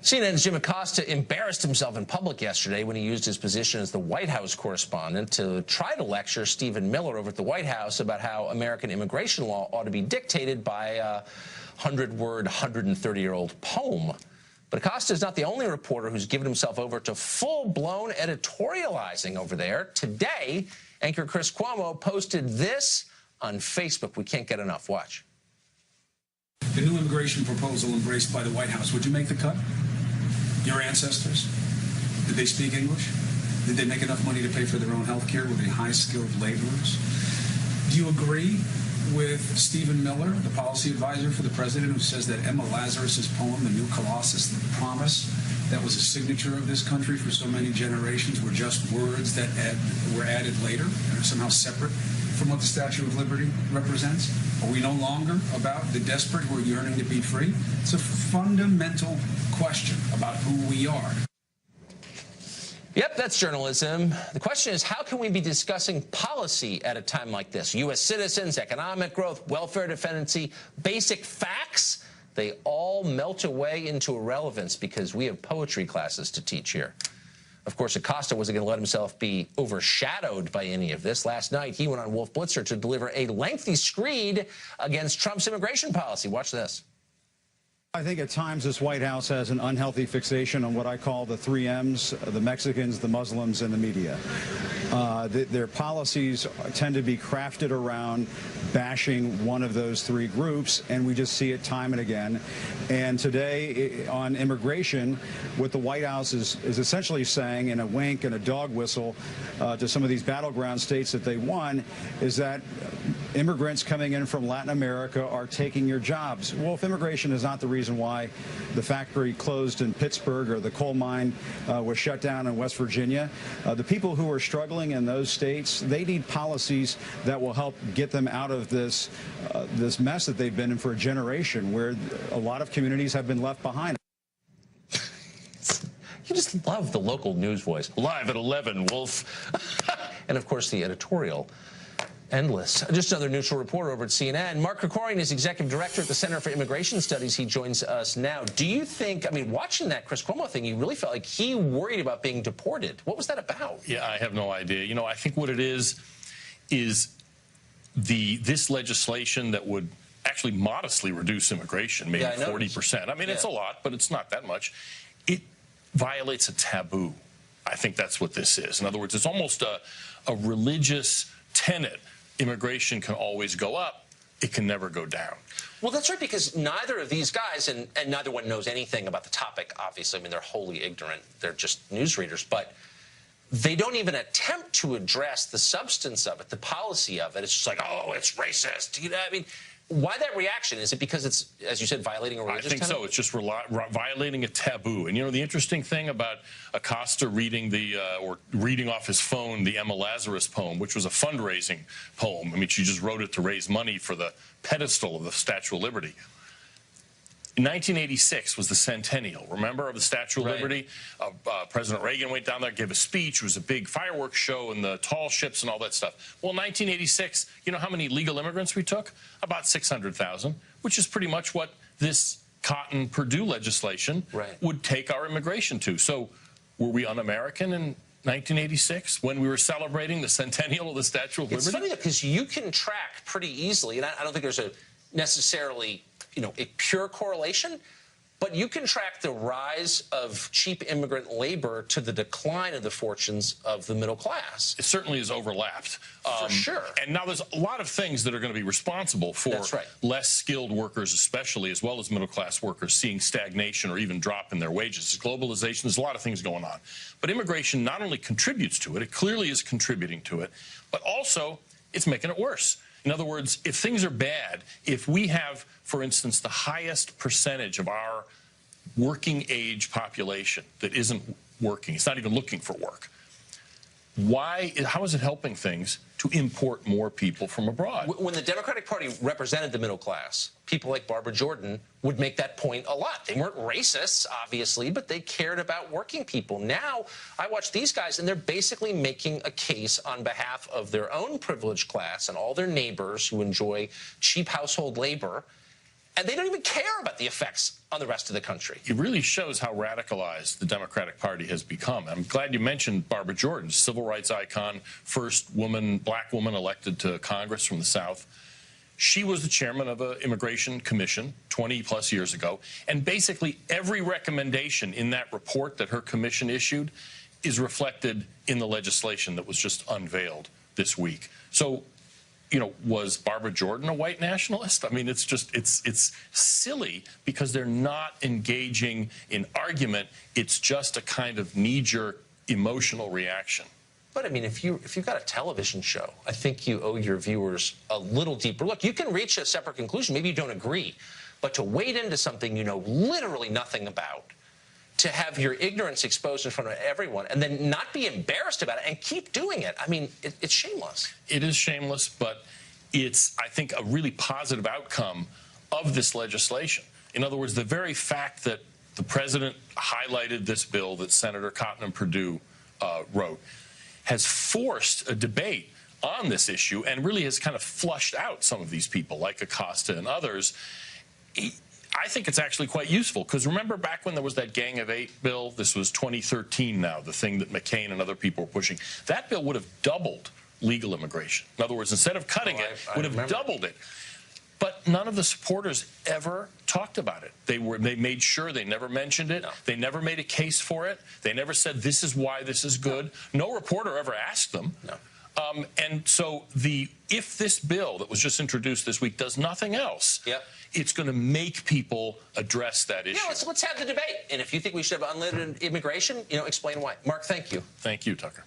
CNN's Jim Acosta embarrassed himself in public yesterday when he used his position as the White House correspondent to try to lecture Stephen Miller over at the White House about how American immigration law ought to be dictated by a 100-word, 130-year-old poem. But Acosta is not the only reporter who's given himself over to full-blown editorializing over there. Today, anchor Chris Cuomo posted this on Facebook. We can't get enough. Watch. The new immigration proposal embraced by the White House, would you make the cut? Your ancestors? Did they speak English? Did they make enough money to pay for their own health care? Were they high-skilled laborers? Do you agree with Stephen Miller, the policy advisor for the president, who says that Emma Lazarus's poem, The New Colossus, The Promise, that was a signature of this country for so many generations, were just words that were added later and are somehow separate from what the Statue of Liberty represents? Are we no longer about the desperate who are yearning to be free? It's a fundamental question about who we are. Yep, that's journalism. The question is, how can we be discussing policy at a time like this? U.S. citizens, economic growth, welfare dependency, basic facts, they all melt away into irrelevance because we have poetry classes to teach here. Of course, Acosta wasn't going to let himself be overshadowed by any of this. Last night, he went on Wolf Blitzer to deliver a lengthy screed against Trump's immigration policy. Watch this. I think at times this White House has an unhealthy fixation on what I call the 3 M's, the Mexicans, the Muslims, and the media. Their policies tend to be crafted around bashing one of those 3 groups, and we just see it time and again. And today on immigration, what the White House is essentially saying in a wink and a dog whistle to some of these battleground states that they won is that immigrants coming in from Latin America are taking your jobs. Well, if immigration is not the reason why the factory closed in Pittsburgh or the coal mine was shut down in West Virginia, the people who are struggling in those states, they need policies that will help get them out of this mess that they've been in for a generation, where a lot of communities have been left behind. You just love the local news voice. Live at 11, Wolf. And, of course, the editorial. Endless. Just another neutral reporter over at CNN. Mark Krikorian is executive director at the Center for Immigration Studies. He joins us now. Do you think, I mean, watching that Chris Cuomo thing, you really felt like he worried about being deported. What was that about? Yeah, I have no idea. You know, I think what it is this legislation that would actually modestly reduce immigration, maybe 40%. I mean, it's a lot, but it's not that much. It violates a taboo. I think that's what this is. In other words, it's almost a religious tenet. Immigration can always go up. It can never go down. Well, that's right, because neither of these guys, and neither one knows anything about the topic, obviously. I mean, they're wholly ignorant. They're just newsreaders. But they don't even attempt to address the substance of it, the policy of it. It's just like, oh, it's racist. You know, I mean, why that reaction? Is it because it's, as you said, violating a religious tenet? I think so. It's just violating a taboo. And, you know, the interesting thing about Acosta reading reading off his phone the Emma Lazarus poem, which was a fundraising poem. I mean, she just wrote it to raise money for the pedestal of the Statue of Liberty. 1986 was the centennial, remember, of the Statue of Liberty? President Reagan went down there, gave a speech. It was a big fireworks show and the tall ships and all that stuff. Well, 1986, you know how many legal immigrants we took? About 600,000, which is pretty much what this Cotton-Purdue legislation would take our immigration to. So were we un-American in 1986 when we were celebrating the centennial of the Statue of Liberty? It's funny, because you can track pretty easily, and I don't think there's a necessarily, you know, a pure correlation, but you can track the rise of cheap immigrant labor to the decline of the fortunes of the middle class. It certainly is overlapped. For sure. And now there's a lot of things that are going to be responsible for less skilled workers, especially, as well as middle class workers, seeing stagnation or even drop in their wages. Globalization, there's a lot of things going on. But immigration not only contributes to it, it clearly is contributing to it, but also it's making it worse. In other words, if things are bad, if we have, for instance, the highest percentage of our working age population that isn't working, it's not even looking for work, how is it helping things to import more people from abroad? When the Democratic Party represented the middle class, people like Barbara Jordan would make that point a lot. They weren't racists, obviously, but they cared about working people. Now, I watch these guys, and they're basically making a case on behalf of their own privileged class and all their neighbors who enjoy cheap household labor. and they don't even care about the effects on the rest of the country. It really shows how radicalized the Democratic Party has become. I'm glad you mentioned Barbara Jordan, civil rights icon, first woman, black woman elected to Congress from the South. She was the chairman of an immigration commission 20-plus years ago, and basically every recommendation in that report that her commission issued is reflected in the legislation that was just unveiled this week. So, you know, was Barbara Jordan a white nationalist? I mean, it's silly because they're not engaging in argument. It's just a kind of knee-jerk emotional reaction. But I mean, if you've got a television show, I think you owe your viewers a little deeper look. You can reach a separate conclusion. Maybe you don't agree, but to wade into something you know literally nothing about, to have your ignorance exposed in front of everyone, and then not be embarrassed about it and keep doing it. I mean, it's shameless. It is shameless, but it's, I think, a really positive outcome of this legislation. In other words, the very fact that the president highlighted this bill that Senator Cotton and Perdue wrote has forced a debate on this issue and really has kind of flushed out some of these people like Acosta and others. I think it's actually quite useful because remember back when there was that Gang of Eight bill, this was 2013 now, the thing that McCain and other people were pushing, that bill would have doubled legal immigration. In other words, instead of cutting it, would have doubled it. But none of the supporters ever talked about it. They made sure they never mentioned it. No. They never made a case for it. They never said this is why this is good. No reporter ever asked them. No. And so if this bill that was just introduced this week does nothing else, it's going to make people address that issue. Yeah, let's have the debate. And if you think we should have unlimited immigration, you know, explain why. Mark, thank you. Thank you, Tucker.